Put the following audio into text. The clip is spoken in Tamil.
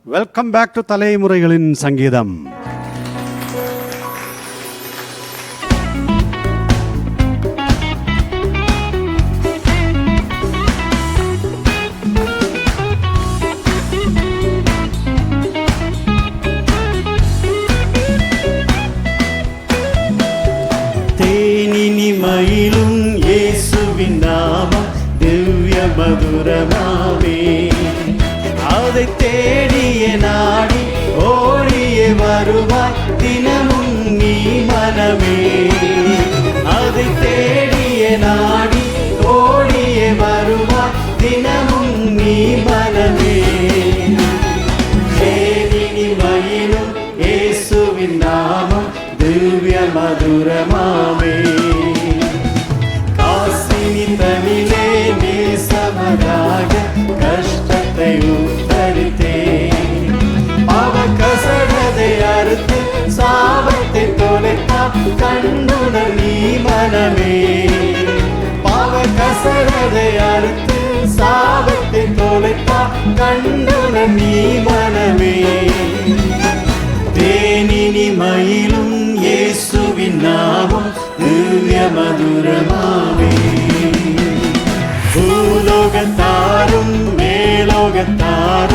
வெல்கம் பேக் டு தலைமுறைகளின் சங்கீதம். தேனினி மயிலும் இயேசுவின் நாமம் திவ்ய மதுரமாவே, அதை தேடிய நாடி ஓடிய வருவாய் தினமும் நீ மனமே. அதை தேடிய நாடி ஓடிய வருவாய் தினமும் நீ மனமே. தேனினி மயிலும் இயேசுவின் நாமம் திவ்ய மதுரமாவே, காசினி தனிலே நேசமராக கஷ்டத்தை உத்தரித்தே, அவ கசடதை அறுத்து சாபத்தை தொலைத்தார் கண்டுணர் நீ மனமே. பாவ கசடதை அறுத்து சாபத்தை தொலைத்தார் கண்டுணர் நீ மனமே. தேனினி மயிலும் இயேசுவின் நாமம் திவ்ய மதுரமாவே. பூலோகத்தாரும் மேலோகத்தாரும்